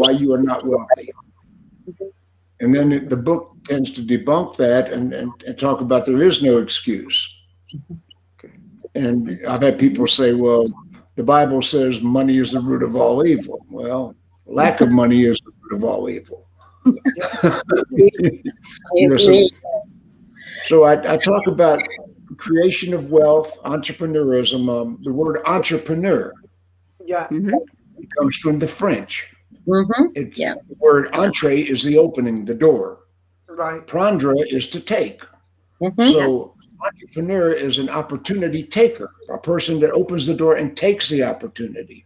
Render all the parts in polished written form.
why you are not wealthy. And then the book tends to debunk that and talk about there is no excuse. And I've had people say, well, the Bible says money is the root of all evil. Well, lack of money is the root of all evil. So I talk about creation of wealth, entrepreneurism. The word entrepreneur it comes from the French. The word entree is the opening, the door. Right. Prendre is to take. So entrepreneur is an opportunity taker, a person that opens the door and takes the opportunity.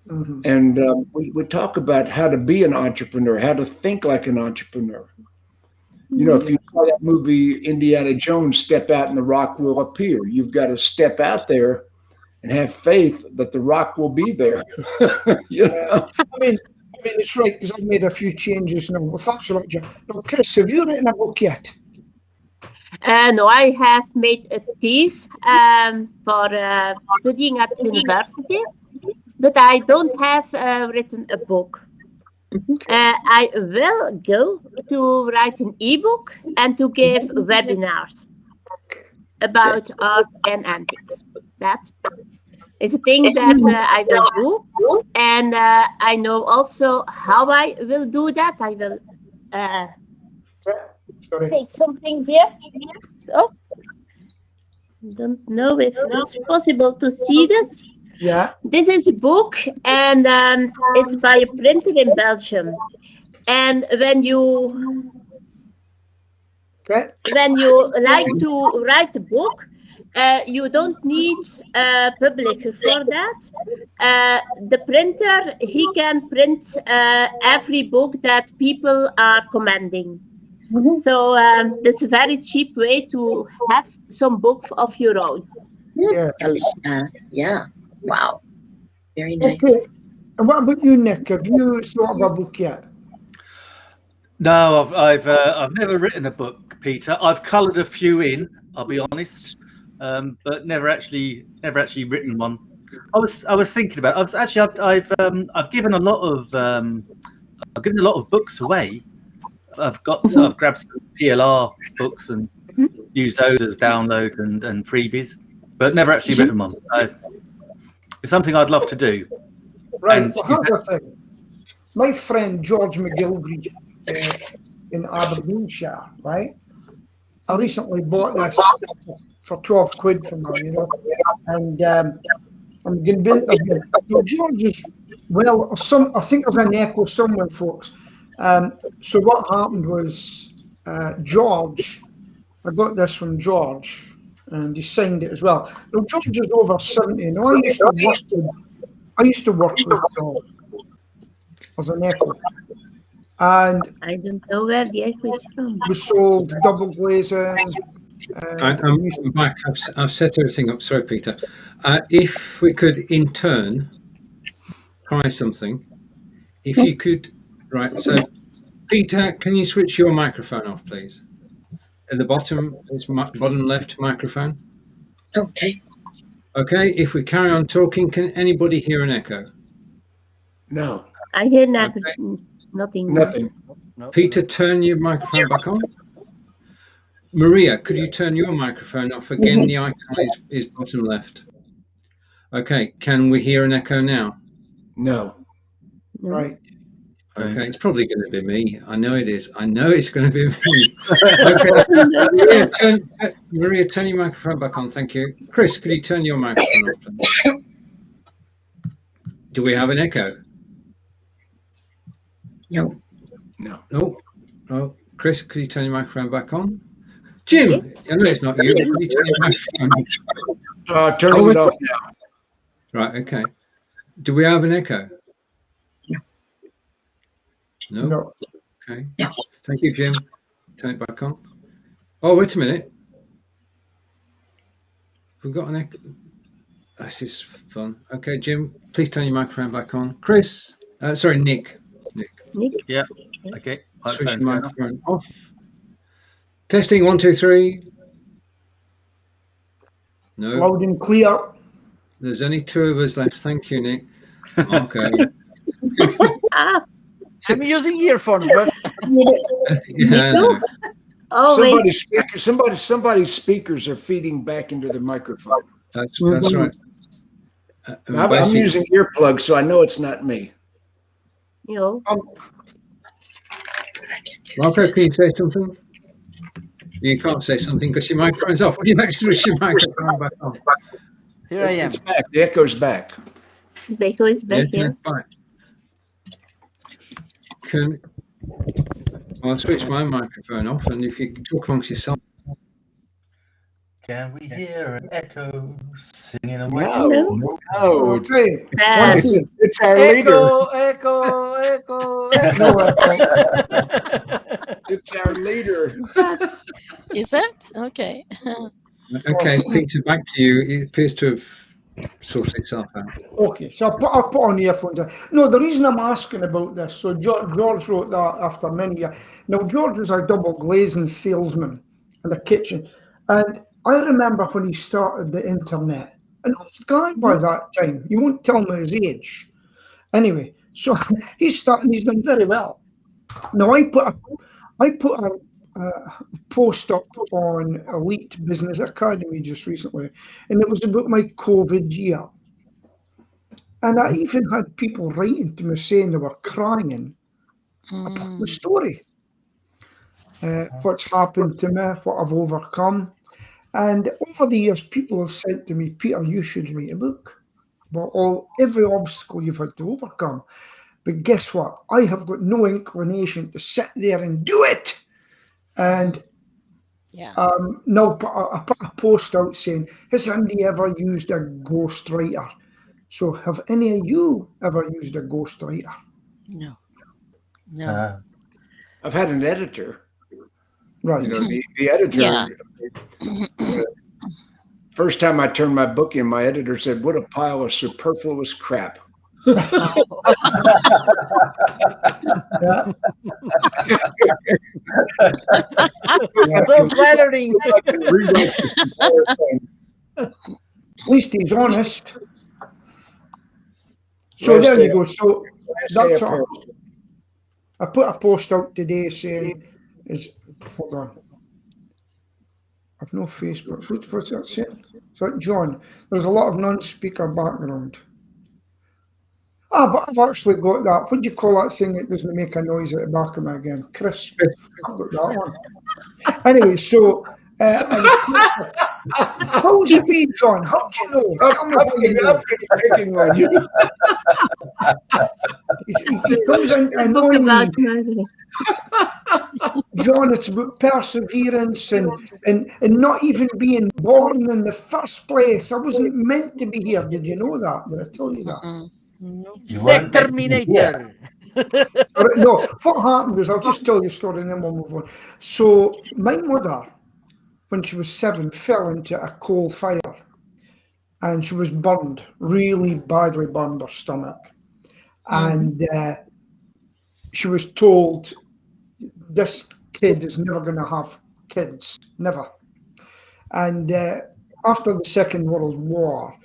And we talk about how to be an entrepreneur, how to think like an entrepreneur. You know, if you saw that movie Indiana Jones, Step Out and the Rock Will Appear, you've got to step out there and have faith that the rock will be there. You know? I mean, it's right, because I've made a few changes now. Well, thanks a lot, John. Now, Chris, have you written a book yet? No, I have made a piece for studying at university, but I don't have written a book. I will go to write an ebook and to give webinars about art and antiques. That is a thing that I will do, and I know also how I will do that. I will take something here. So, I don't know if it's possible to see this. Yeah. This is a book, and it's by a printer in Belgium. And when you like to write a book, you don't need a publisher for that. The printer, he can print every book that people are commanding. So it's a very cheap way to have some book of your own. Yeah. Wow. Very nice. Okay. And what about you, Nick? Have you thought of a book yet? No, I've never written a book, Peter. I've coloured a few in, I'll be honest, but never actually written one. I was thinking about it. I've given a lot of books away. I've grabbed some PLR books and used those as download and freebies, but never actually written one. It's something I'd love to do. Right. Well, here's the thing. My friend George McGilvery in Aberdeenshire, right? I recently bought this for 12 quid from her, you know, and I'm going to be interviewing. George is, well, I think there's an echo somewhere, folks. So what happened was George, I got this from George, and he signed it as well. Now, George is over 70. Now, I used to work with George as an echo. And I don't know where the echo is from. We sold double glazing. I'm back. I've set everything up. Sorry, Peter. If we could, in turn, try something. If you could, right. So, Peter, can you switch your microphone off, please? At the bottom, it's bottom left microphone. Okay. Okay. If we carry on talking, can anybody hear an echo? No. I hear nothing. Nothing. Peter, turn your microphone back on. Maria, could you turn your microphone off again? The icon is bottom left. Okay. Can we hear an echo now? No. Right. Okay, it's probably going to be me. I know it is. I know it's going to be me. Okay. Maria, turn your microphone back on. Thank you. Chris, could you turn your microphone off, please? Do we have an echo? No. Oh, Chris, could you turn your microphone back on? Jim, I know it's not you. But could you turn your microphone off? Turning it off now. Right. Okay. Do we have an echo? No. Okay. No. Thank you, Jim. Turn it back on. Oh, wait a minute. We've got an echo. This is fun. Okay, Jim, please turn your microphone back on. Chris, sorry, Nick. Nick? Yeah. Okay. Switch your microphone off. Testing 1, 2, 3. No. Loud and clear. There's only 2 of us left. Thank you, Nick. Okay. I'm using earphones, but Yeah. Always. Somebody's speakers are feeding back into the microphone. That's right. I'm using earplugs, so I know it's not me. You know. Marco, can you say something? You can't say something because your microphone's off. Will you make sure your microphone back on? here I am. It's back. The echo's back. The echo is back, yes. Fine. I'll switch my microphone off, and if you can talk amongst yourself. Can we hear an echo singing away? No. Okay. It's our leader. Echo. It's our leader. Is it? Okay. Okay, Peter, back to you. It appears to have sorted itself out. Okay, so I'll put on the earphones. No, the reason I'm asking about this, so George wrote that after many years. Now, George was a double glazing salesman in the kitchen. And I remember when he started the internet. An old guy by that time. You won't tell me his age. Anyway, so he's done very well. Now, I put a post up on Elite Business Academy just recently, and it was about my COVID year. And I even had people writing to me saying they were crying about the story. What's happened to me, what I've overcome. And over the years, people have said to me, Peter, you should write a book about every obstacle you've had to overcome. But guess what? I have got no inclination to sit there and do it. And no, I put a post out saying, has anybody ever used a ghostwriter? So have any of you ever used a ghostwriter? No. I've had an editor. Right. You know, the editor. Yeah. First time I turned my book in, my editor said, "What a pile of superfluous crap." Yeah. So flattering. At least he's honest. So there you go. So that's all. I put a post out today saying, hold on. I've no Facebook. What's that saying? Is that John? There's a lot of non-speaker background. But I've actually got that. What do you call that thing that doesn't make a noise at the back of me again? Crisp. I've got that one. Anyway, so I was how's it be, John? How do you know? Picking on you. He comes in and annoying me. John, it's about perseverance and not even being born in the first place. I wasn't meant to be here. Did you know that? Did I tell you that? Terminator. No, what happened was, I'll just tell you a story and then we'll move on. So my mother, when she was 7, fell into a coal fire and she was burned, really badly burned, her stomach. And she was told, this kid is never going to have kids, never. And after the Second World War,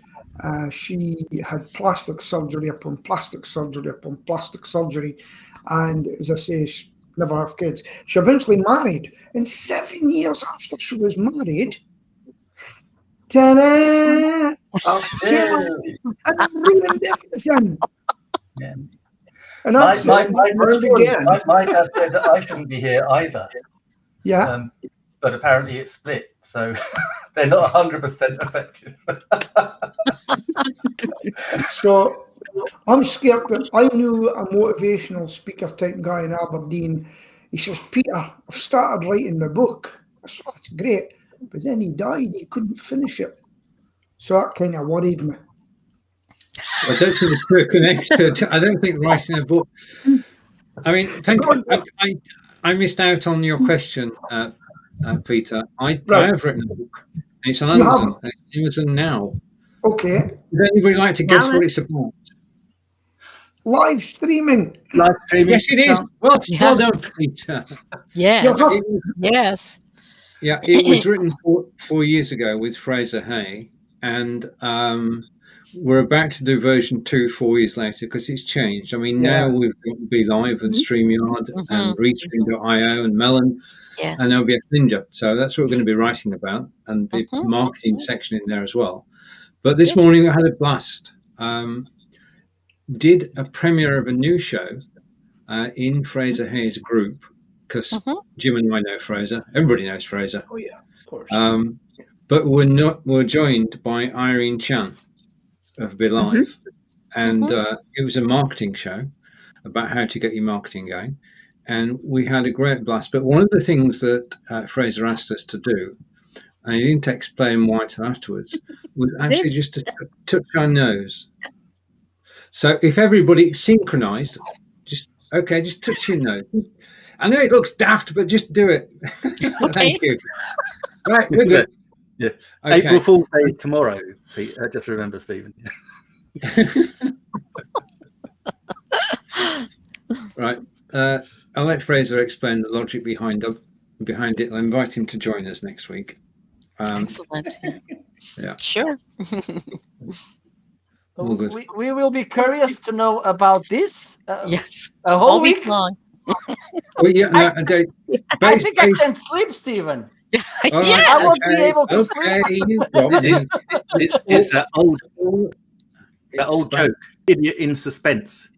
she had plastic surgery upon plastic surgery upon plastic surgery. And as I say, she never have kids. She eventually married. And 7 years after she was married, ta-da! And ruined everything. Yeah. And My that's dad said that I shouldn't be here either. Yeah. But apparently it's split, so they're not 100% effective. So I'm scared that I knew a motivational speaker type guy in Aberdeen. He says, Peter, I've started writing my book. I said, that's great. But then he died. He couldn't finish it. So that kind of worried me. I don't think it's connected. I don't think writing a book. I mean, thank you. I missed out on your question, Peter. I have written a book. It's on Amazon. Amazon now. Okay. Would anybody like to guess what it's about? Live streaming. Yes, it is. Well done, Peter. Yes. Yes. Yeah, it was written 4 years ago with Fraser Hay, and we're about to do version 2 4 years later because it's changed. I mean, now we've got BeLive and StreamYard and Restream.io and Melon Yes. and OBS Ninja. So that's what we're going to be writing about, and the marketing section in there as well. But this morning I had a blast. Did a premiere of a new show in Fraser Hayes' group, because Jim and I know Fraser. Everybody knows Fraser. Oh yeah, of course. But we're joined by Irene Chan of BeLive, and it was a marketing show about how to get your marketing going, and we had a great blast. But one of the things that Fraser asked us to do, and he didn't explain why until afterwards, was actually just to touch our nose. So if everybody synchronized, just touch your nose. I know it looks daft, but just do it. Thank you. Right, we're good. Yeah. Okay. April Fool's Day tomorrow, Pete. Just remember, Stephen. Right. I'll let Fraser explain the logic behind it. I'll invite him to join us next week. Excellent. Yeah. Sure. All good. We will be curious to know about this. Yes. A whole All week. week long. Well, yeah, no, I think I can sleep, Stephen. I won't be able to sleep. It's that old joke. Idiot in suspense.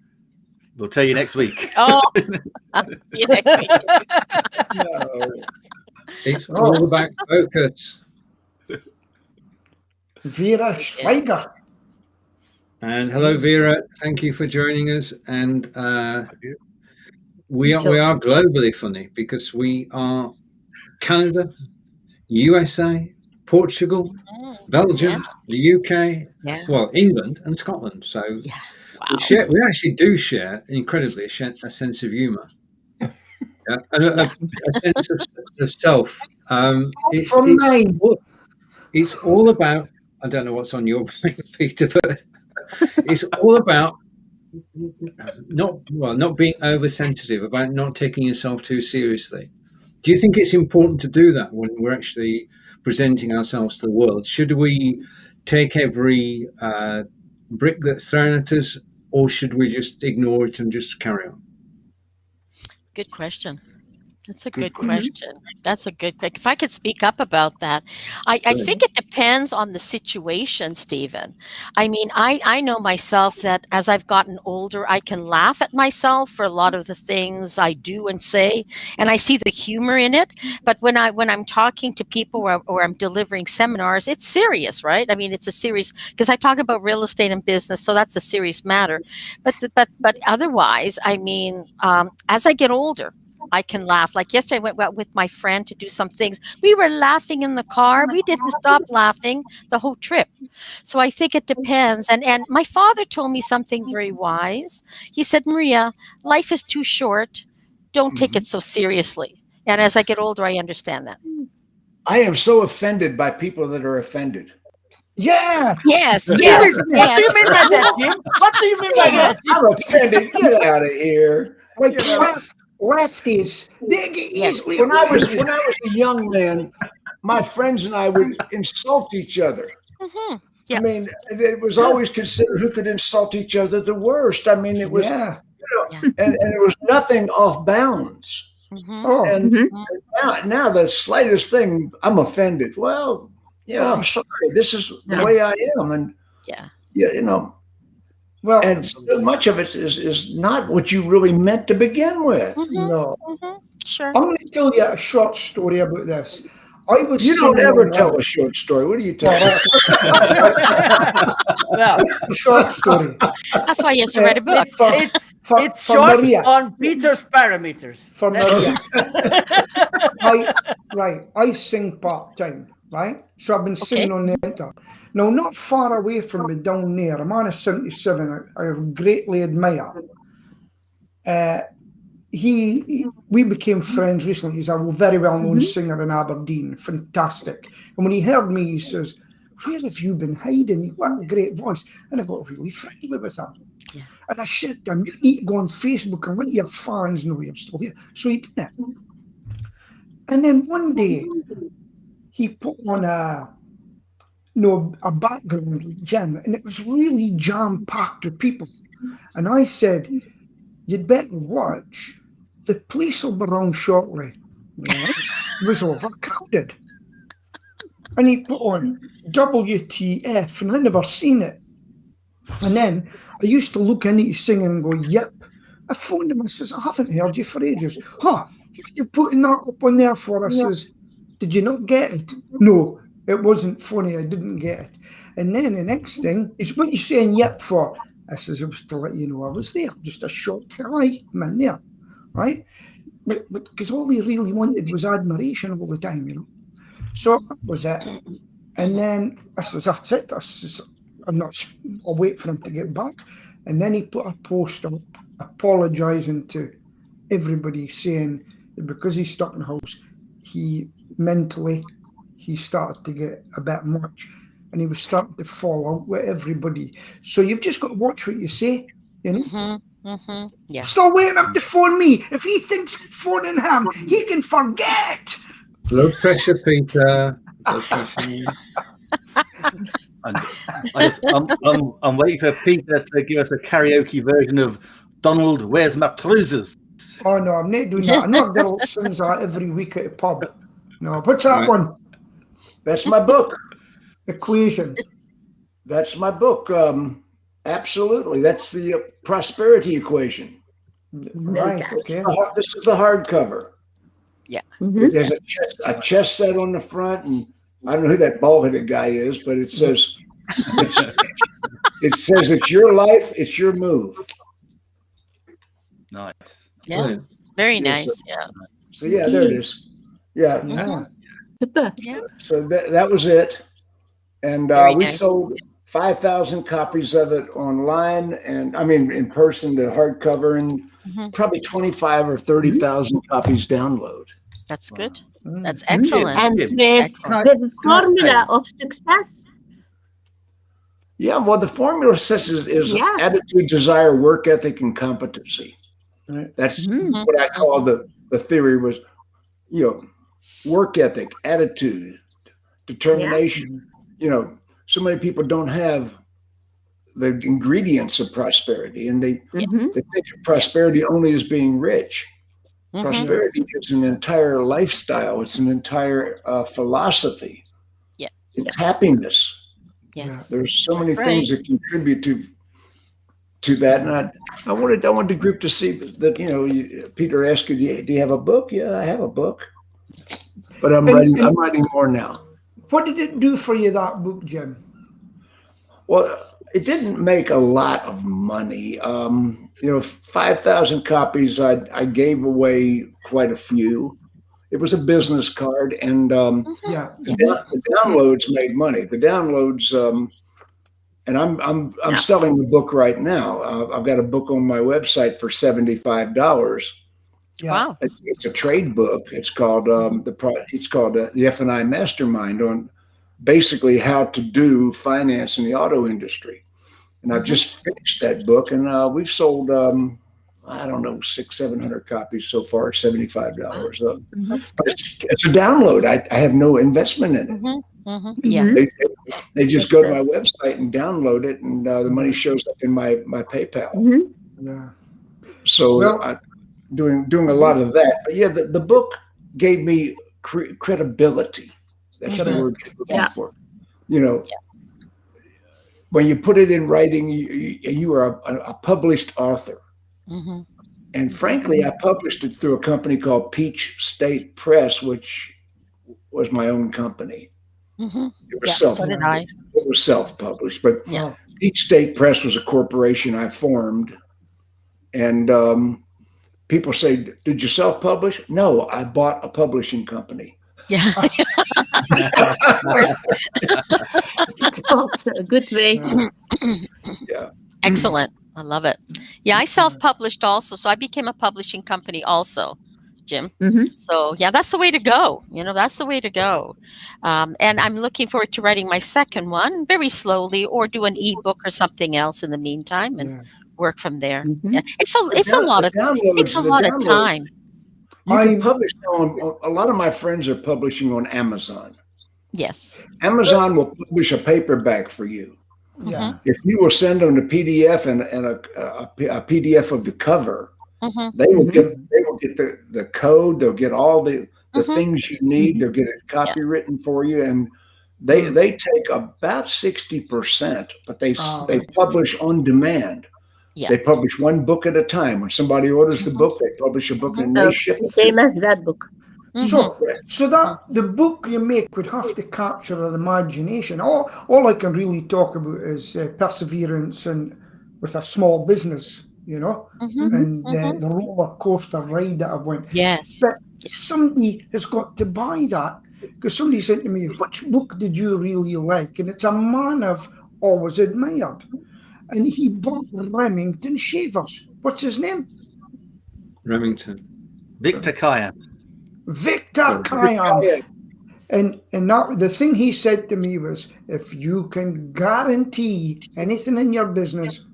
We'll tell you next week. Oh, see you next week. No. It's all about focus. Vera Schweiger. And hello, Vera. Thank you for joining us. And we are globally funny because we are Canada, USA, Portugal, Belgium, the UK, well, England and Scotland. So we actually do share incredibly a sense of humour. And a sense of self. It's all about, I don't know what's on your mind, Peter, but it's all about not being oversensitive, about not taking yourself too seriously. Do you think it's important to do that when we're actually presenting ourselves to the world? Should we take every brick that's thrown at us, or should we just ignore it and just carry on? Good question. That's a good question. That's a good question. If I could speak up about that, I think it depends on the situation, Stephen. I mean, I know myself that as I've gotten older, I can laugh at myself for a lot of the things I do and say, and I see the humor in it. But when I'm talking to people or I'm delivering seminars, it's serious, right? I mean, it's a serious, because I talk about real estate and business, so that's a serious matter. But otherwise, I mean, as I get older, I can laugh. Like yesterday, I went out with my friend to do some things. We were laughing in the car. We didn't stop laughing the whole trip. So I think it depends. And my father told me something very wise. He said, Maria, life is too short. Don't take it so seriously. And as I get older, I understand that. I am so offended by people that are offended. Yeah. Yes. What do you mean by that, Jim? What do you mean by that, Jim? I'm offended. Get out of here. Like lefties, they get easily. When I was a young man, my friends and I would insult each other. I mean, it was always considered who could insult each other the worst. I mean, it was, and it was nothing off bounds. And now the slightest thing, I'm offended. Well, I'm sorry. This is the way I am, and you know. Well, and so much of it is not what you really meant to begin with. No. Sure. I'm going to tell you a short story about this. You don't ever tell a short story. What are you talking about? Well, short story. That's why you have to write a book. It's short on Peter's parameters. For Maria. I sing part-time, right? So I've been singing on the internet. Now, not far away from me down there, a man of 77 I greatly admire. We became friends recently. He's a very well-known singer in Aberdeen. Fantastic. And when he heard me, he says, where have you been hiding? You've got a great voice. And I got really friendly with him. Yeah. And I said to him, you need to go on Facebook and let your fans know you're still here. So he did it. And then one day, he put on a background like Jim, and it was really jam-packed with people. And I said, you'd better watch. The police will be around shortly. Right? It was overcrowded. And he put on WTF, and I never seen it. And then I used to look into his singing and go, yep. I phoned him, I says, I haven't heard you for ages. Huh, you're putting that up on there for us. I says, did you not get it? No, it wasn't funny, I didn't get it. And then the next thing is, what you saying yep for? I says, it was to let you know I was there, just a short time in there, right? But because all he really wanted was admiration all the time, you know. So that was it. And then I says, that's it. I says, I'll wait for him to get back. And then he put a post up apologising to everybody, saying that because he's stuck in the house, he started to get a bit much, and he was starting to fall out with everybody. So you've just got to watch what you say, you know. Yeah. Still waiting up to phone me. If he thinks phoning him, he can forget. Low pressure, Peter. Low pressure. I'm waiting for Peter to give us a karaoke version of Donald, Where's My Trousers? Oh no, I'm not doing that. I'm not girl that sings that every week at a pub. No, what's that one? That's my book. Equation. That's my book. Absolutely. That's the prosperity equation. Right, okay. This is the hardcover. Yeah. There's a chess set on the front, and I don't know who that bald-headed guy is, but it says it's your life, it's your move. Nice. Yeah. Very nice. Yeah. So yeah, there it is. Yeah. Super. Yeah. So that was it, and we sold 5,000 copies of it online, and I mean in person, the hardcover, and probably 25 or 30,000 copies download. That's good. That's excellent. And with the formula of success. Yeah, well, the formula such is attitude, desire, work ethic, and competency. Right? That's what I call the theory was, work ethic, attitude, determination. So many people don't have the ingredients of prosperity, and they think of prosperity only as being rich. Prosperity is an entire lifestyle. It's an entire philosophy. Yeah, it's happiness. Yes, there's so many things that contribute to that, and I wanted the group to see that. Peter asked you, "Do you have a book?" Yeah, I have a book, but I'm writing more now. What did it do for you, that book, Jim? Well, it didn't make a lot of money. 5,000 copies. I gave away quite a few. It was a business card, and the downloads made money. The downloads, and I'm selling the book right now. I've got a book on my website for $75. Wow! It's a trade book. It's called the F&I Mastermind, on basically how to do finance in the auto industry. And I've just finished that book, and we've sold, 600-700 copies so far, $75. But it's a download. I have no investment in it. Yeah. They just go to my website and download it, and the money shows up in my PayPal. Yeah. So I'm doing a lot of that. But yeah, the book gave me credibility. That's the word you're looking for. When you put it in writing, you are a published author. And frankly, I published it through a company called Peach State Press, which was my own company. It was self-published, but Peach State Press was a corporation I formed. And people say, "Did you self-publish?" No, I bought a publishing company. Yeah. That's also a good way. Yeah. Excellent. I love it. Yeah, I self-published also, so I became a publishing company also, Jim. So yeah, that's the way to go. That's the way to go. And I'm looking forward to writing my second one very slowly, or do an ebook or something else in the meantime, and work from there. Yeah. It's a lot of time. You can publish a lot of my friends are publishing on Amazon. Yes. Amazon will publish a paperback for you. Yeah. If you will send them a PDF and a PDF of the cover, they will get the code. They'll get all the things you need. They'll get it copywritten for you, and they take about 60%, but they publish on demand. Yeah. They publish one book at a time. When somebody orders the book, they publish a book and they ship it. Same as that book. So that the book you make would have to capture an imagination. All I can really talk about is perseverance and with a small business, you know, and the roller coaster ride that I went. Yes. But somebody has got to buy that, because somebody said to me, "Which book did you really like?" And it's a man I've always admired, and he bought Remington shavers. What's his name? Remington. Victor Kayan. Victor Kayan. And that, the thing he said to me was, if you can guarantee anything in your business,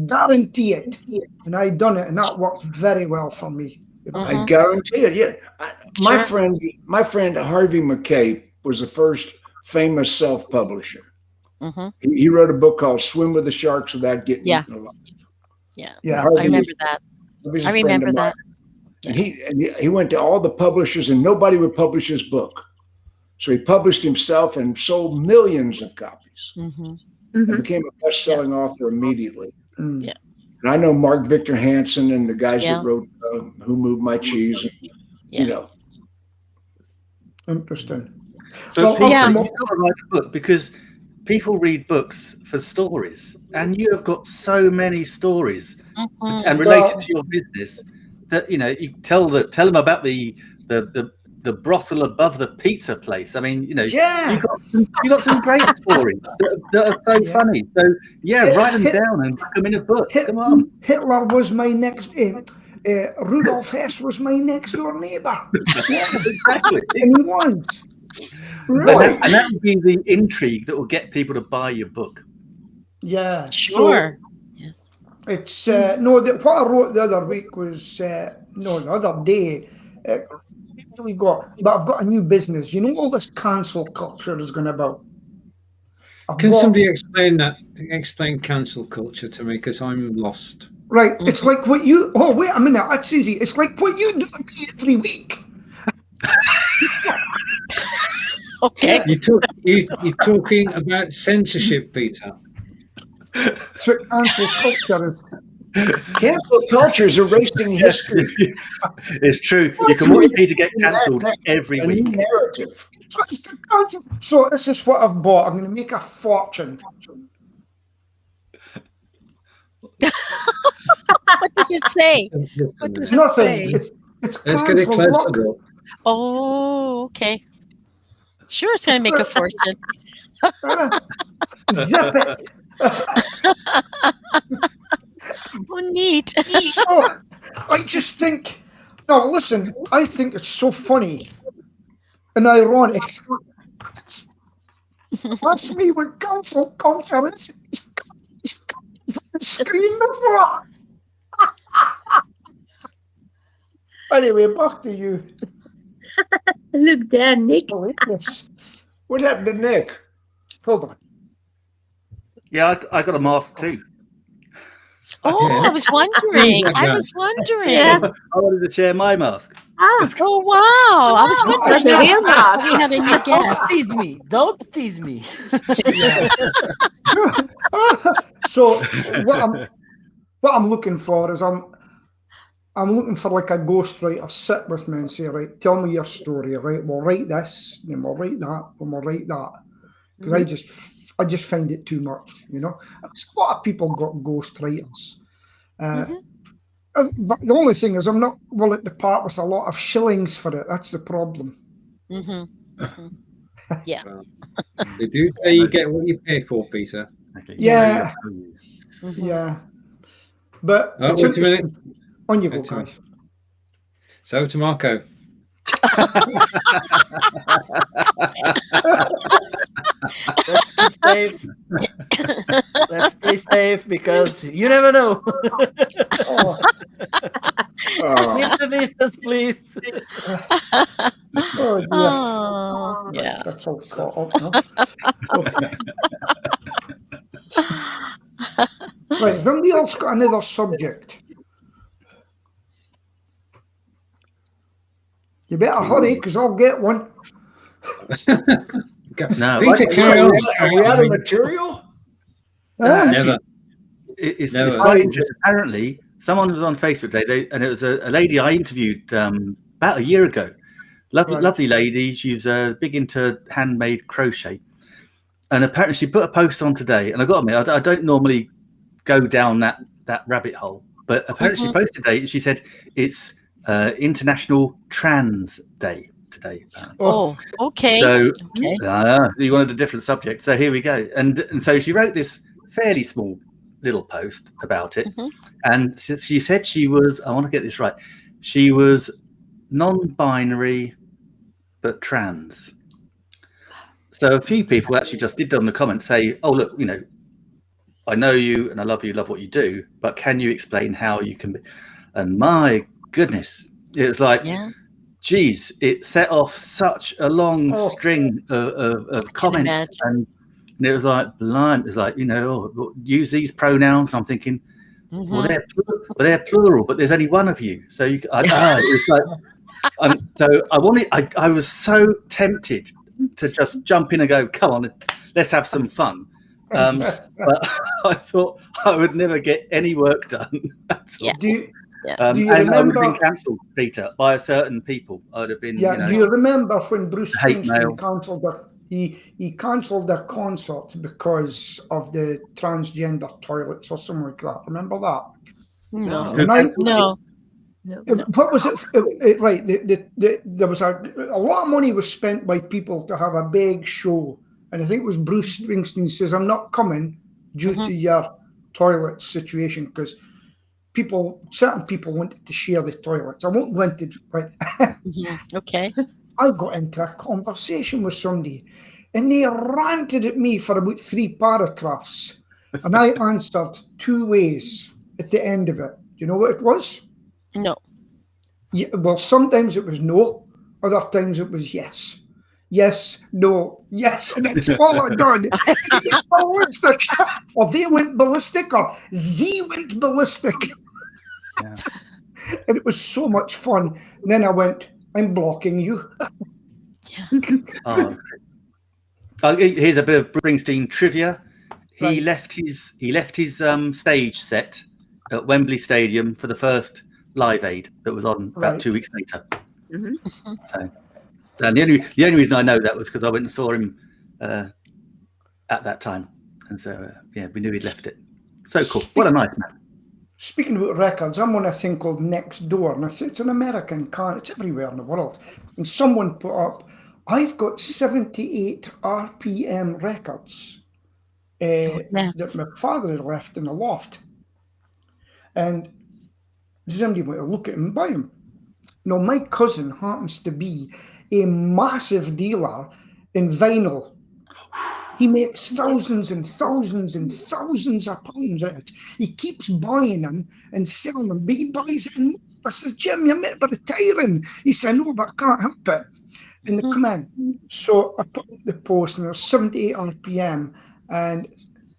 guarantee it. And I done it, and that worked very well for me. You know? I guarantee it. Yeah, my friend Harvey McKay was the first famous self-publisher. He wrote a book called "Swim with the Sharks Without Getting Eaten Alive." Yeah. Harvey, I remember that. I remember that. And he went to all the publishers, and nobody would publish his book. So he published himself and sold millions of copies. And became a best-selling author immediately. Yeah. And I know Mark Victor Hansen and the guys that wrote "Who Moved My Cheese." And, you know. Interesting. But Peter, you've got to write a book, because people read books for stories, and you have got so many stories and related to your business that, you know, you tell them about the brothel above the pizza place. I mean, you know, you got some great stories that are so funny. So write them down and put them in a book. Come on. Hitler was my next. Rudolf Hess was my next door neighbor. Exactly. And he was. Right. And that would be the intrigue that will get people to buy your book. Yeah. Sure. Yes. It's what I wrote the other week was the other day. But I've got a new business. You know, all this cancel culture is going about. Can somebody explain cancel culture to me, because I'm lost. Right. It's like what you. Oh, wait a minute. That's easy. It's like what you do every week. Okay. You're talking about censorship, Peter. That's what cancel culture is. Cancel culture is erasing history. It's true. You can watch Peter get cancelled every week. Narrative. So this is what I've bought. I'm going to make a fortune. What does it say? What does it say? Let's get it closer. Oh, okay. Sure, it's going to make a fortune. Zip it. Oh, neat. Oh, I just think. No, listen. I think it's so funny and ironic. That's me with cancel culture. It's screen before. Anyway, back to you. Look there, Nick. What happened to Nick? Hold on. Yeah, I got a mask too. Oh, I was wondering. Yeah. I wanted to share my mask. Oh, wow. I was wondering. That's a real mask. We had a new guest. Don't tease me. So what I'm looking for is I'm looking for like a ghostwriter sit with me and say, right, tell me your story, right? We'll write this, then we'll write that, and we'll write that. Because I just find it too much, you know. A lot of people got ghostwriters. But the only thing is I'm not willing to part with a lot of shillings for it. That's the problem. Yeah. They do say you get what you pay for, Peter. Yeah. Yeah. But wait a minute. On you go, guys. So to Marco. Let's keep safe. Let's stay safe, because you never know. Keep the distance, please. Oh, Yeah. That's all caught up now. Okay. Right, have we else got another subject? You better hurry, because I'll get one. No, Peter, carry on. Are we out of material? actually, it's Never. quite interesting. Apparently, someone was on Facebook today, and it was a lady I interviewed about a year ago. Lovely lady. She was big into handmade crochet, and apparently she put a post on today. And I got to admit, I don't normally go down that rabbit hole, but apparently she posted today. And she said it's International Trans Day today. Oh, okay. So you wanted a different subject. So here we go. And so she wrote this fairly small little post about it. And she said she was, I want to get this right, she was non-binary but trans. So a few people actually just did on the comments say, oh, look, you know, I know you and I love you, love what you do, but can you explain how you can be? And my goodness, it was like, geez, it set off such a long string of comments. And it was like, blind. It's like, you know, use these pronouns. I'm thinking, well, they're plural, but there's only one of you. So it was like, so I was so tempted to just jump in and go, come on, let's have some fun. But I thought I would never get any work done. Do you and remember, I would have been cancelled, Peter, by a certain people. I would have been. Yeah. You know, do you remember when Bruce hate mail. Springsteen cancelled he cancelled their concert because of the transgender toilets or something like that? Remember that? No. What was it? Right. There was a lot of money was spent by people to have a big show. And I think it was Bruce Springsteen says, I'm not coming due to your toilet situation, because certain people wanted to share the toilets. I won't go into it, right? Okay. I got into a conversation with somebody and they ranted at me for about 3 paragraphs. And I answered 2 ways at the end of it. Do you know what it was? No. Yeah, well, sometimes it was no, other times it was yes. Yes, no, yes, and that's all I done. Ballistic, or they went ballistic, or Z went ballistic. Yeah. And it was so much fun. And then I went, I'm blocking you. Here's a bit of Springsteen trivia. He left his stage set at Wembley Stadium for the first Live Aid that was on about 2 weeks later. So. And the only reason I know that was because I went and saw him at that time, and so we knew he'd left it. So cool! What a nice man. Speaking about records, I'm on a thing called Next Door, and it's an American car. It's everywhere in the world. And someone put up, I've got 78 RPM records that my father had left in the loft, and does anybody want to look at them and buy them? No, my cousin happens to be a massive dealer in vinyl. He makes thousands and thousands and thousands of pounds out of it. He keeps buying them and selling them, but he buys it. And I says, Jim, you're meant to be retiring. He said, no, but I can't help it. And they come in. So I put up the post, and there's 78 RPM, and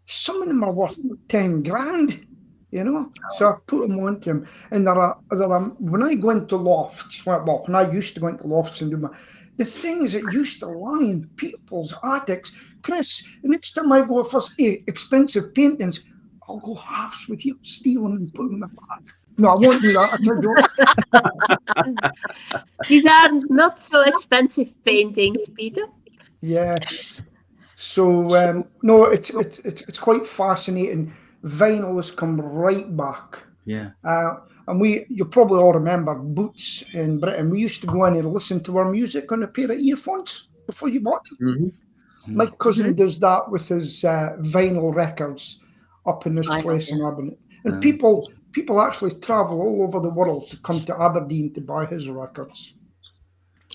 some of them are worth 10 grand. You know, so I put them onto him, and there are when I go into lofts, well, when I used to go into lofts and do the things that used to lie in people's attics. Chris, the next time I go for expensive paintings, I'll go halves with you, steal them and put them in my bag. No, I won't do that. I don't. These are not so expensive paintings, Peter. Yes. So no, it's quite fascinating. Vinyl has come right back. Yeah. And you probably all remember Boots in Britain. We used to go in and listen to our music on a pair of earphones before you bought them. My cousin does that with his vinyl records up in this place in Aberdeen. And people actually travel all over the world to come to Aberdeen to buy his records.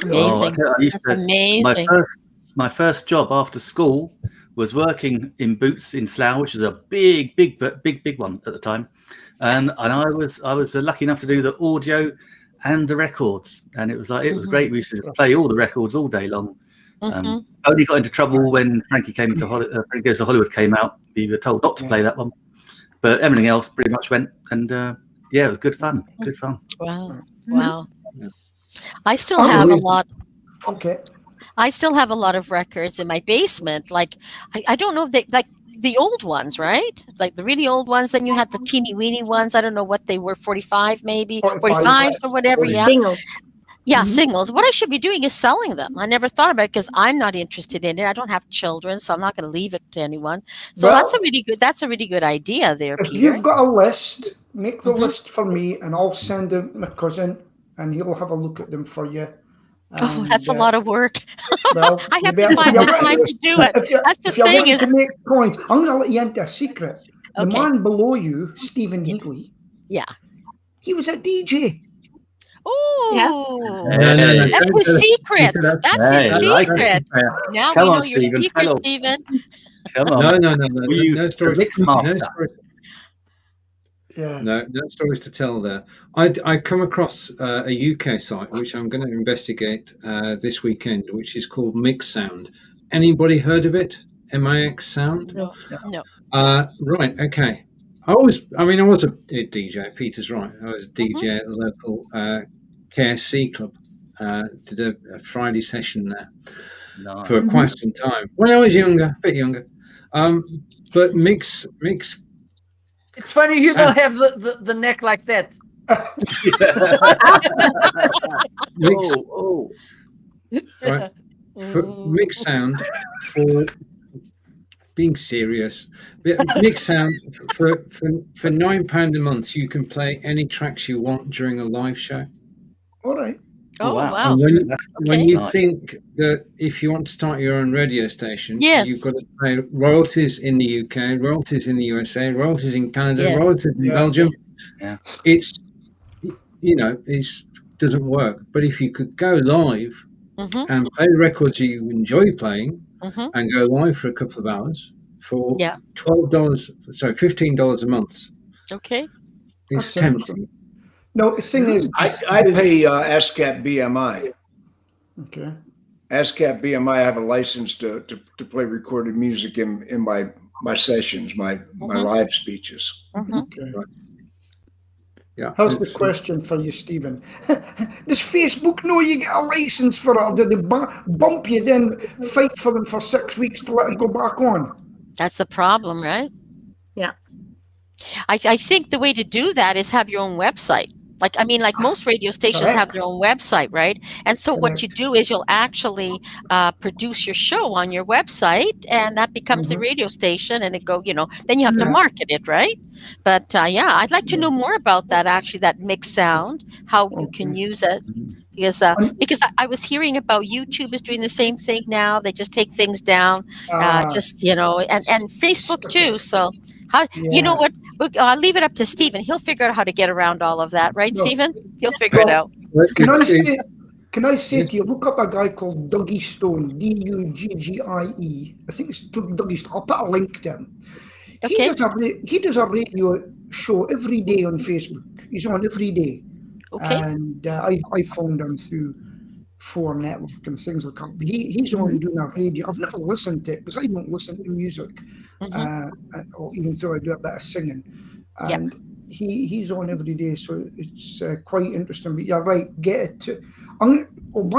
Amazing. That's amazing. My first job after school was working in Boots in Slough, which is a big one at the time, and I was lucky enough to do the audio and the records, and it was great. We used to play all the records all day long, Only got into trouble when Frankie came into Frankie Goes to Hollywood came out. We were told not to play that one, but everything else pretty much went. And yeah, it was good fun. Good fun. Wow. Wow. I still have a lot. Okay. I still have a lot of records in my basement. Like, I don't know if they, like the old ones, right? Like the really old ones. Then you had the teeny weeny ones. I don't know what they were, 45 maybe, 45s or whatever. Yeah. Singles. Yeah, singles. What I should be doing is selling them. I never thought about it because I'm not interested in it. I don't have children, so I'm not going to leave it to anyone. So Well, that's a really good idea there, If Peter. you've got a list, make the list for me, and I'll send it to my cousin, and he'll have a look at them for you. Oh, that's a lot of work. Well, I have to find the time to do it. That's the if you're thing wanting is, to make coins, I'm going to let you into a secret. The Okay. man below you, Stephen Healey, yeah. he was a DJ. Oh, No, that's his secret. That's his I like secret. Now Come we on, know your Stephen, secret, tell 'em. Stephen. Come on. No The stories. mix No master. stories. Yeah. No stories to tell there. I come across a UK site which I'm going to investigate this weekend, which is called Mix Sound. Anybody heard of it? MIX Sound? No. Right. Okay. I was a DJ. Peter's right. I was a DJ at the local KSC club. Did a Friday session there for quite some time when I was younger, a bit younger. But mix. It's funny you don't have the neck like that. Right. For Mix Sound, for being serious, Mix Sound for £9 a month, you can play any tracks you want during a live show. All right. Oh, wow. And when you Nice. think that if you want to start your own radio station, Yes. you've got to pay royalties in the UK, royalties in the USA, royalties in Canada, Yes. royalties in Yeah. Belgium. Yeah. It's doesn't work. But if you could go live and play the records you enjoy playing and go live for a couple of hours for $15 a month, Okay. it's That's tempting. No, the thing is, I pay ASCAP BMI. okay. ASCAP BMI, I have a license to play recorded music in my sessions, my live speeches. Okay. Yeah. Here's the question for you, Stephen. Does Facebook know you get a license for it, or do they bump you, then fight for them for 6 weeks to let it go back on? That's the problem, right? Yeah. I think the way to do that is have your own website. Like most radio stations have their own website, right? And so what you do is you'll actually produce your show on your website, and that becomes the radio station, and then you have to market it, right? But I'd like to know more about that, actually, that mixed sound, how you can use it. Because I was hearing about YouTube is doing the same thing now. They just take things down, and Facebook too. So you know what? I'll leave it up to Stephen. He'll figure out how to get around all of that, right, Stephen? He'll figure it out. Can I say to you, look up a guy called Dougie Stone, Duggie. I think it's Dougie Stone. I'll put a link to him. Okay. He does a radio show every day on Facebook. He's on every day. Okay. And I found him through 4 Network and things like that. He's on doing a radio. I've never listened to it because I don't listen to music, even though I do a bit of singing. And he's on every day, so it's quite interesting. But you're right, get it. By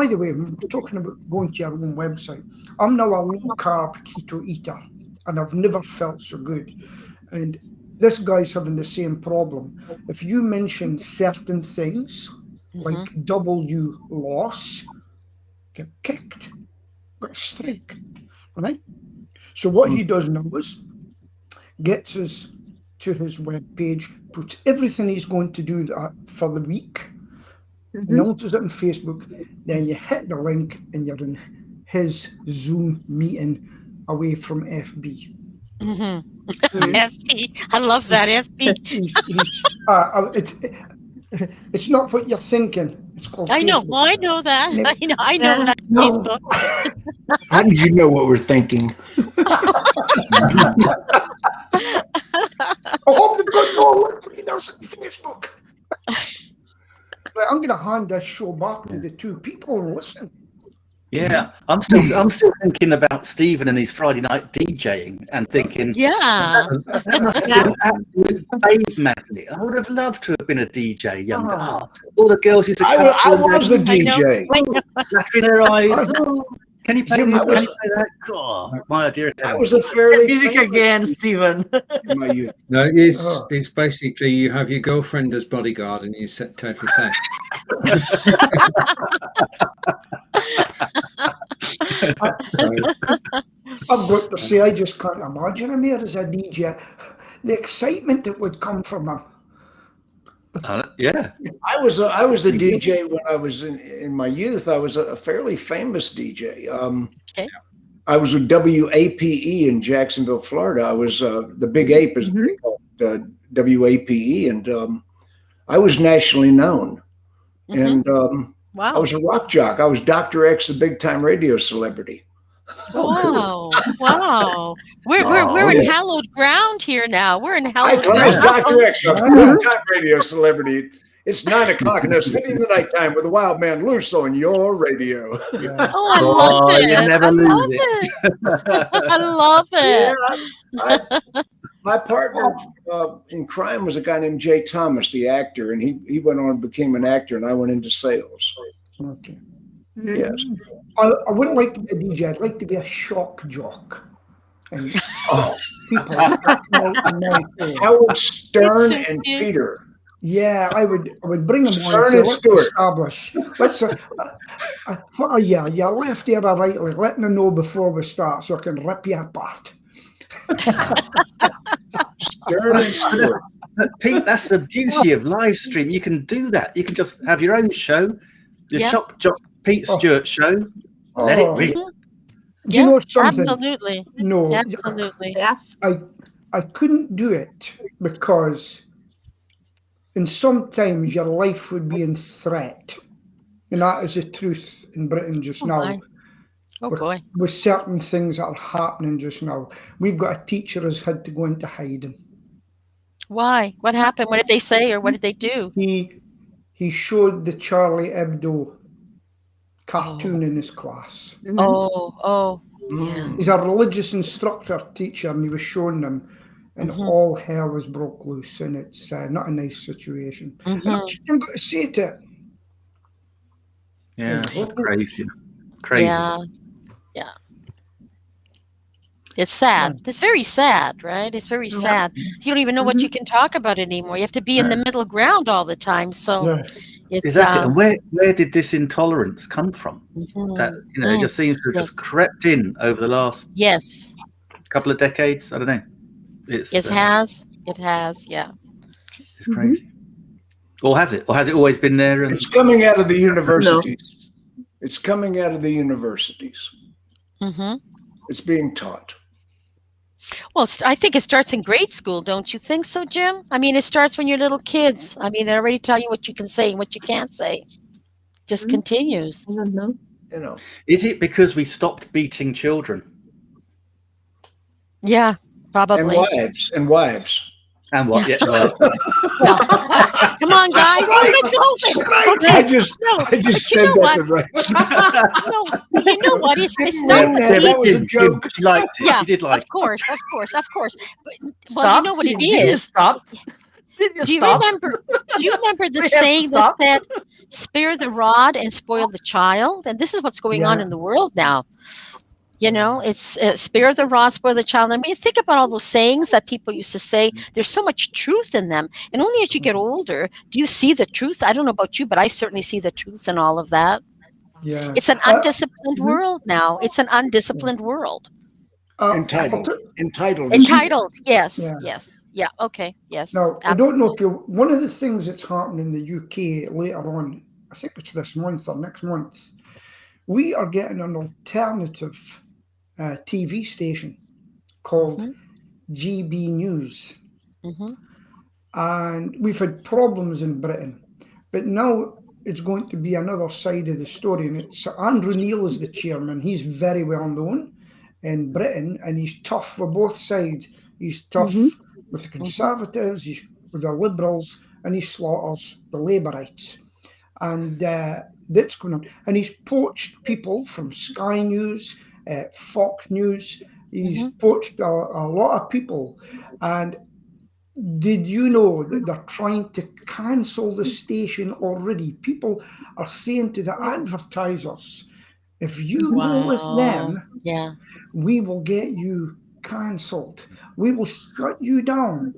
the way, I'm talking about going to your own website. I'm now a low-carb keto eater, and I've never felt so good. And this guy's having the same problem. If you mention certain things, like W loss, get kicked, get a strike, right? So what he does now is gets us to his webpage, puts everything he's going to do for the week, announces it on Facebook, then you hit the link and you're in his Zoom meeting away from FB. FB. I love that, FB. It's not what you're thinking. It's called I know. Facebook. Well, I know that. I know that. Facebook. How did you know what we're thinking? I hope they've got more readers on Facebook. Right, I'm going to hand this show back to the 2 people and listen. Yeah, I'm still thinking about Stephen and his Friday night DJing and thinking, Yeah. that must have been an absolute babe magnet. I would have loved to have been a DJ younger. Oh. All the girls used to I come up to was a them, DJ. flattering their eyes. Can you play Jim, this? I was- Can you play that? God, my idea. I was a fairly Music famous again, Steven. in my youth. No, it's basically you have your girlfriend as bodyguard and you set totally safe. I've got to say, I just can't imagine him here as a DJ. The excitement that would come from him. Yeah. I was a DJ when I was in my youth. I was a fairly famous DJ. Okay. I was with WAPE in Jacksonville, Florida. I was the Big Ape, as they call it, WAPE, and I was nationally known. And Wow. I was a rock jock. I was Dr. X, the big time radio celebrity. Wow. Wow. We're in hallowed ground here now. We're in Hi, hallowed class, ground. Dr. X, a big time radio celebrity. It's 9 o'clock in the city in the nighttime with a wild man loose on your radio. Oh, I love it. you never I lose love it. it. I love it. Yeah, my partner in crime was a guy named Jay Thomas, the actor, and he went on and became an actor, and I went into sales. Okay. Yes. I wouldn't like to be a DJ. I'd like to be a shock jock. And people Howard Stern It's so and cute. Peter. Yeah, I would bring them on Stern and say, and let's Stewart. establish. Let's what are you? You lefty or a righty? Let me know before we start so I can rip you apart. Stern and Stewart. But Pete, that's the beauty of live stream. You can do that. You can just have your own show, your Yeah. Shock Jock Pete Stewart show. Let it rip. Do you know something? Absolutely. No, Absolutely. Yeah. I couldn't do it because and sometimes your life would be in threat. And that is the truth in Britain just now. My. Oh boy. With certain things that are happening just now. We've got a teacher who's had to go into hiding. Why? What happened? What did they say or what did they do? He showed the Charlie Hebdo cartoon in his class. Oh. Yeah. He's a religious instructor teacher and he was showing them and all hell was broke loose and it's not a nice situation. And I'm going to say to it. Yeah, it's crazy. Crazy. Yeah. It's sad. It's very sad, right? It's very sad. You don't even know what you can talk about anymore. You have to be in the middle ground all the time. So it's Exactly. And where did this intolerance come from? That it just seems to have just crept in over the last couple of decades. I don't know. It has. Yeah. It's crazy. Or has it? Or has it always been there? And It's coming out of the universities. No. It's coming out of the universities. It's being taught. Well, I think it starts in grade school, don't you think so, Jim? I mean, it starts when you're little kids. I mean, they already tell you what you can say and what you can't say. Just continues. I don't know. Is it because we stopped beating children? Yeah, probably. And wives. And what? Yeah. Come on, guys. Okay. I just said that right. No, you know what? It's not. That was a joke. She liked it. Yeah, she did like of course. But, Stop. well, you know what it Did you is. stop? Do you remember the saying that said, "Spare the rod and spoil the child"? And this is what's going on in the world now. You know, it's spare the rod, spoil the child. I mean, think about all those sayings that people used to say. There's so much truth in them. And only as you get older, do you see the truth? I don't know about you, but I certainly see the truth in all of that. Yeah. It's an undisciplined world now. It's an undisciplined world. Entitled. Yes. Yeah. Okay. Yes. Now, I don't know if one of the things that's happening in the UK later on, I think it's this month or next month, we are getting an alternative TV station called GB News. And we've had problems in Britain, but now it's going to be another side of the story. And it's Andrew Neil is the chairman. He's very well known in Britain and he's tough for both sides. He's tough with the Conservatives, he's with the Liberals, and he slaughters the Labourites. And that's going on. And he's poached people from Sky News, Fox News. He's poached a lot of people. And did you know that they're trying to cancel the station already? People are saying to the advertisers, if you go with them, we will get you cancelled. We will shut you down.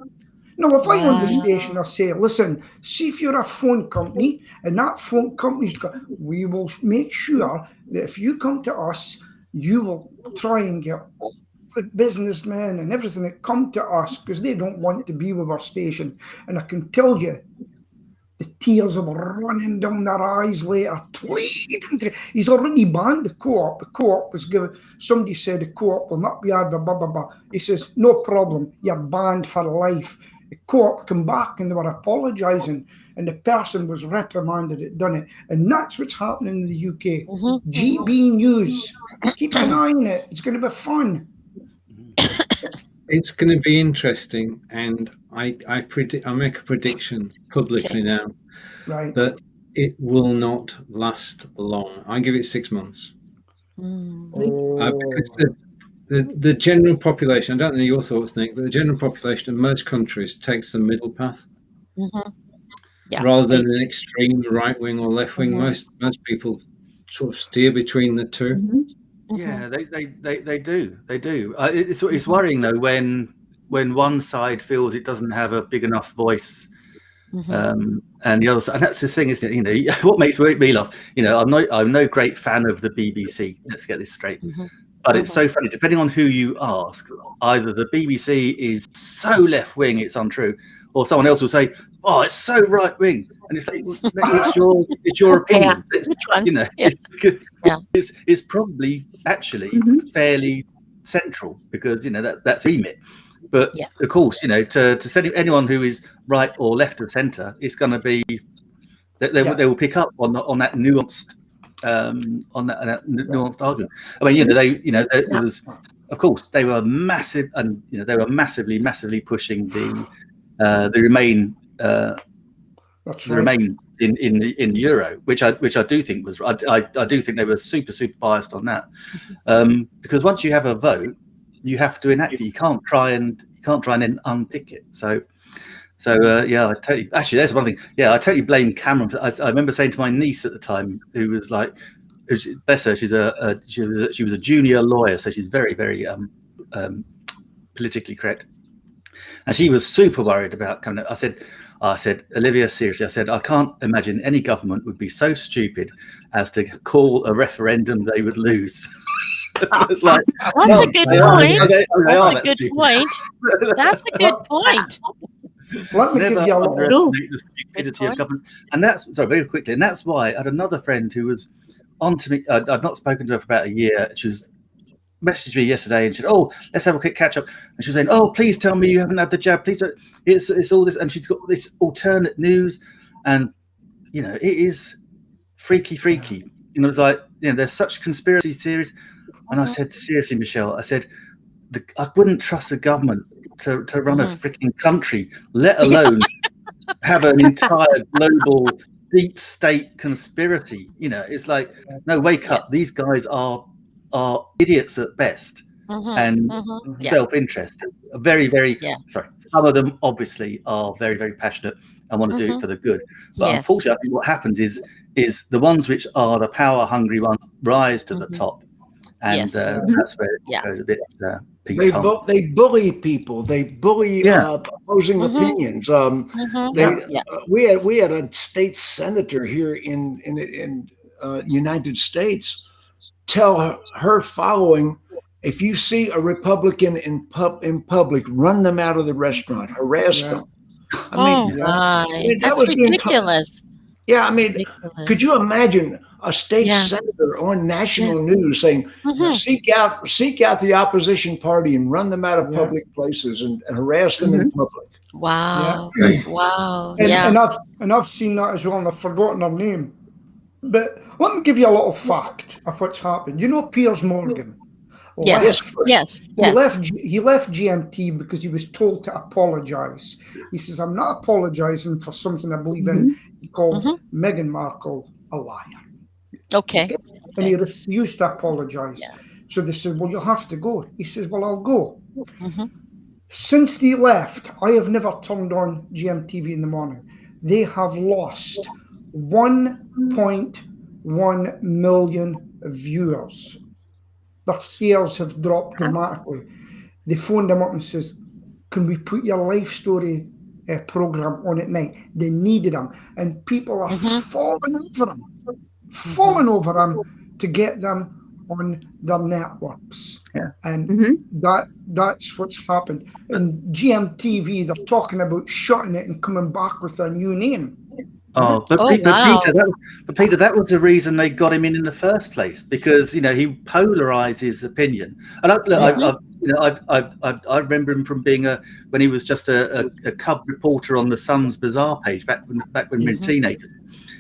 Now, if I own the station, I say, listen, see if you're a phone company, and that phone company's got, we will make sure that if you come to us, you will try and get businessmen and everything that come to us because they don't want to be with our station. And I can tell you, the tears will be running down their eyes later. Pleading. He's already banned the co-op. The co-op was given. Somebody said the co-op will not be had. Blah, blah, blah, blah. He says, no problem. You're banned for life. The co-op came back and they were apologising, and the person was reprimanded that done it. And that's what's happening in the UK. GB News. Keep an eye on it. It's going to be fun. It's going to be interesting, and I make a prediction publicly now that it will not last long. I give it 6 months. Because the general population, I don't know your thoughts, Nick, but the general population of most countries takes the middle path rather than an extreme right wing or left wing. Most people sort of steer between the two. Yeah, they do. It's worrying though when one side feels it doesn't have a big enough voice, and the other side. And that's the thing, isn't it? You know, what makes me laugh. You know, I'm no great fan of the BBC. Let's get this straight. But it's so funny. Depending on who you ask, either the BBC is so left wing it's untrue, or someone else will say, "Oh, it's so right wing," and it's like, it's your opinion. You know, it's probably actually fairly central because you know that's remit. But of course, you know, to send anyone who is right or left of centre, it's going to be they will pick up on that nuanced nuanced argument. I mean, it was, of course, they were massive, and you know, they were massively pushing the Remain. Remain in the Euro, which I do think was I do think they were super biased on that, because once you have a vote, you have to enact it. You can't try and then unpick it. So yeah, I totally. Actually, there's one thing. Yeah, I totally blame Cameron. I remember saying to my niece at the time, who was like, bless her, she was a junior lawyer, so she's very politically correct, and she was super worried about coming. I said, Olivia, seriously, I said, I can't imagine any government would be so stupid as to call a referendum they would lose. It's like, that's a good point. That's a good point. That's a good point. Let me give you underestimate the stupidity of government. And that's, sorry, very quickly, and that's why I had another friend who was on to me. I'd not spoken to her for about a year. She was messaged me yesterday and said, "Oh, let's have a quick catch up." And she was saying, "Oh, please tell me you haven't had the jab. Please don't." It's all this, and she's got this alternate news, and you know, it is freaky. You know, it's like, you know, there's such conspiracy theories. And I said, seriously, Michelle, I said, I wouldn't trust the government to run a freaking country, let alone have an entire global deep state conspiracy. You know, it's like, no, wake up. These guys are idiots at best and self-interest. Very sorry, some of them obviously are very passionate and want to do it for the good, but unfortunately I think what happens is the ones which are the power hungry ones rise to the top, and that's where it goes a bit they bully people, they bully opposing opinions. We had a state senator here in United States tell her following, if you see a Republican in public, run them out of the restaurant, harass them. I mean, that's ridiculous. I mean, could you imagine a state senator on national news saying, seek out the opposition party and run them out of public places and harass them in public? Wow. Wow. And I've seen that as well, and I've forgotten her name. But let me give you a little fact of what's happened. You know Piers Morgan? Yes. He left GMT because he was told to apologise. He says, "I'm not apologising for something I believe in." He called Meghan Markle a liar. Okay. And he refused to apologize. Yeah. So they said, well, you'll have to go. He says, well, I'll go. Mhm. Since they left, I have never turned on GMTV in the morning. They have lost 1.1 million viewers. Their shares have dropped dramatically. They phoned them up and says, can we put your life story program on at night? They needed them. And people are falling over them to get them on their networks. Yeah. And that's what's happened. And GMTV, they're talking about shutting it and coming back with a new name. Oh, but, wow. Peter, that was the reason they got him in the first place, because he polarizes opinion. And I remember him from being when he was just a cub reporter on the Sun's Bazaar page back when we were teenagers.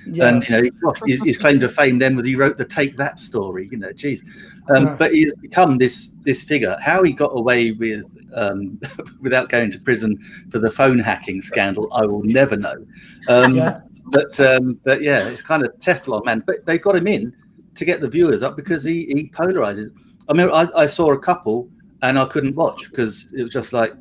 Yes. And his claim to fame then was he wrote the Take That story. Geez. But he's become this figure. How he got away with without going to prison for the phone hacking scandal, I will never know. But yeah, it's kind of Teflon man. But they got him in to get the viewers up because he polarizes. I mean, I saw a couple and I couldn't watch because it was just like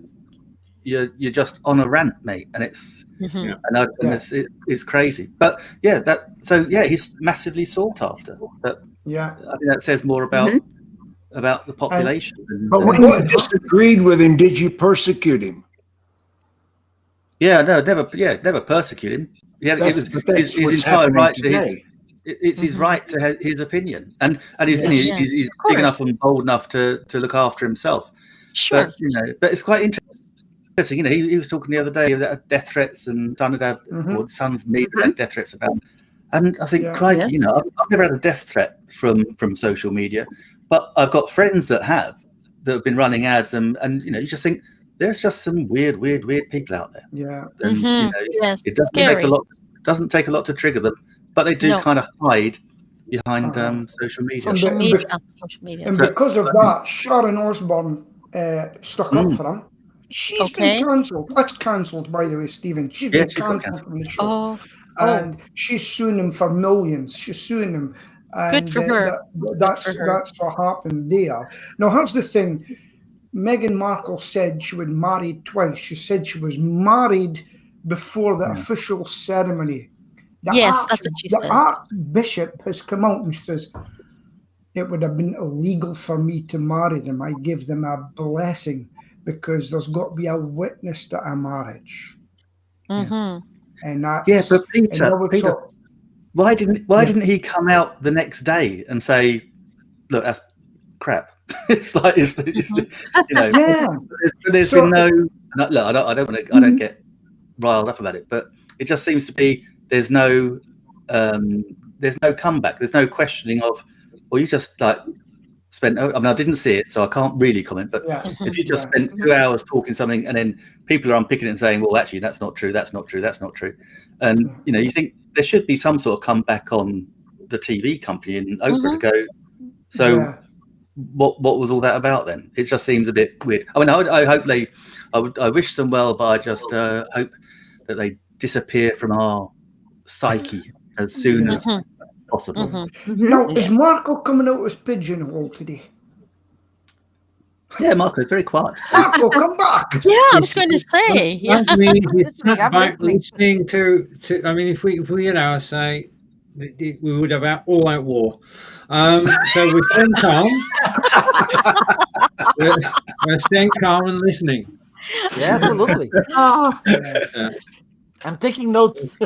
you're just on a rant, mate, and it's it's crazy. But he's massively sought after. But I think that says more about the population. But when you disagreed with him, did you persecute him? Yeah, no, never persecute him. Yeah, it was his entire right to it's his right to his opinion, and he's big enough and bold enough to look after himself. Sure. But it's quite interesting. He was talking the other day about death threats and Son's need to have death threats about. And I think, crikey, I've never had a death threat from social media, but I've got friends that have been running ads, and you just think there's just some weird people out there. Yeah. And, it doesn't take a lot to trigger them, but they do kind of hide behind social media. Social media. And because of that, Sharon Osbourne stuck up for him. She's been cancelled. That's cancelled, by the way, Stephen. She's been cancelled from the show. And she's suing him for millions. She's suing him. And, good for her. That's what happened there. Now, here's the thing. Meghan Markle said she was married twice. She said she was married before the official ceremony. That's what she said. The Archbishop has come out and says, it would have been illegal for me to marry them. I give them a blessing because there's got to be a witness to a marriage. And that's, but Peter, why didn't he come out the next day and say, look, that's crap? There's been no. Look, I don't get riled up about it, but it just seems to be there's no comeback. There's no questioning of, well, you just spent. I mean, I didn't see it, so I can't really comment. But if you just spent 2 hours talking something, and then people are unpicking it and saying, well, actually, that's not true. That's not true. That's not true. And you think there should be some sort of comeback on the TV company and Oprah to go. So. What was all that about then? It just seems a bit weird. I mean, I hope I wish them well, but I just hope that they disappear from our psyche as soon as possible. Now, is Marco coming out as Pigeonhole today? Yeah, Marco is very quiet. Marco, come back. Yeah, I was going to say. I mean, he's sat back listening to. I mean, if we say we would have all out war. So we're staying calm. We're staying calm and listening. Yeah, absolutely. I'm taking notes.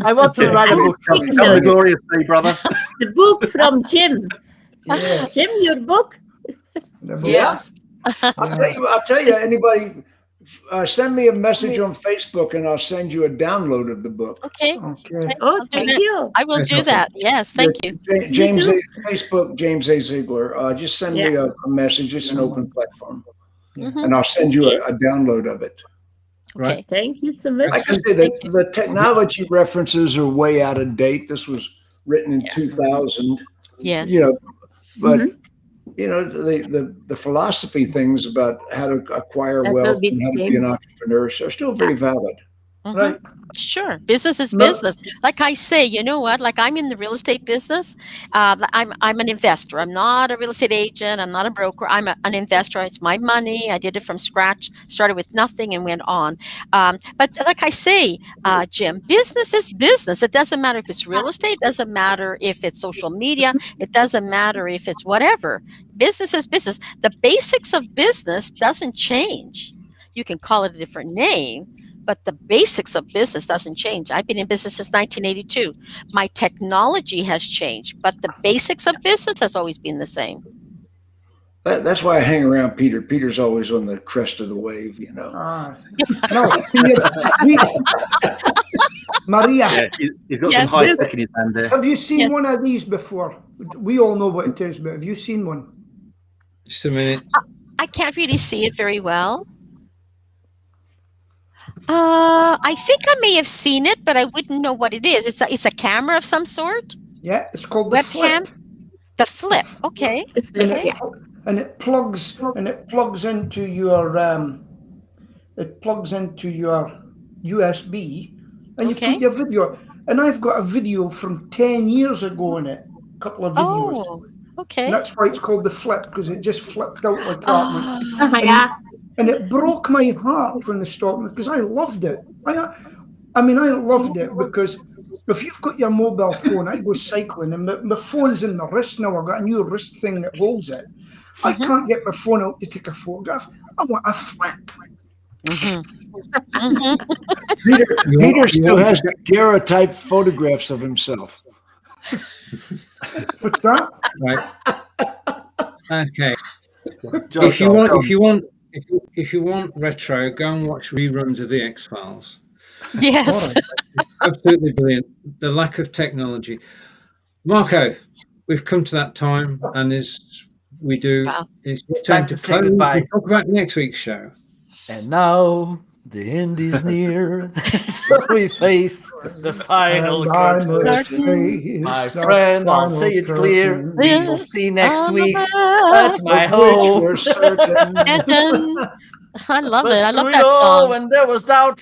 I want to write a book. Come the glorious day, brother. The book from Jim. Jim, your book? Yes. I'll tell you, anybody, send me a message on Facebook and I'll send you a download of the book. Okay. Oh, thank you. I will do that. Yes, thank you. James Facebook, James A. Ziegler. Just send me a message. It's an open platform. And I'll send you a download of it. Okay. Right. Thank you so much. I can say that the technology references are way out of date. This was written in 2000. Yes. But the philosophy things about how to acquire wealth and how to be an entrepreneur are still very valid. Right. Sure, business is No. business. Like I say, you know what? Like I'm in the real estate business. I'm an investor. I'm not a real estate agent. I'm not a broker. I'm an investor. It's my money. I did it from scratch. Started with nothing and went on. But like I say, Jim, business is business. It doesn't matter if it's real estate. It doesn't matter if it's social media. It doesn't matter if it's whatever. Business is business. The basics of business doesn't change. You can call it a different name, but the basics of business doesn't change. I've been in business since 1982. My technology has changed, but the basics of business has always been the same. That's why I hang around Peter. Peter's always on the crest of the wave, you know. No, Maria. Yeah, he's got Yes. some high tech in his hand there. Have you seen Yes. one of these before? We all know what it is, but have you seen one? Just a minute. I can't really see it very well. I think I may have seen it, but I wouldn't know what it is. It's a camera of some sort. Yeah, it's called the Webcam? Flip. The flip. Okay. Okay. And it plugs into your USB, and you Okay. put your video. And I've got a video from 10 years ago in it. A couple of videos. Oh, okay. And that's why it's called the Flip, because it just flipped out like that. Oh, Yeah. And it broke my heart when they stopped me, because I loved it. I mean, I loved it because if you've got your mobile phone, I go cycling and my phone's in my wrist now. I've got a new wrist thing that holds it. I can't get my phone out to take a photograph. I want a flip. Peter still has daguerreotype photographs of himself. What's that? Right. Okay. John, If you want retro, go and watch reruns of the X-Files. Yes. Absolutely brilliant. The lack of technology. Marco, we've come to that time, and as we do, Wow. it's time time to to say close. goodbye. We'll talk about next week's show. And now the end is near. So we face the final And I curtain. must face My the friend, I'll final say it clear. curtain. We will see next week at Ah, my Of which home. we're certain. I love But it. I love through that it all, song. when there was doubt.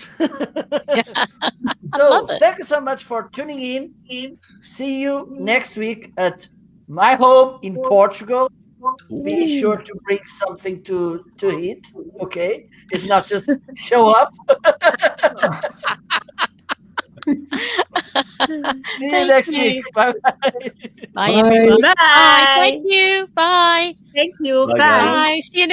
So love it. thank you so much for tuning in. See you next week at my home in Portugal. Be sure to bring something to eat. Okay, it's not just show up. See you next week. Bye bye. Bye, everyone. Bye. Bye. Thank you. Bye. Thank you. Bye, Bye. guys. Bye. See you next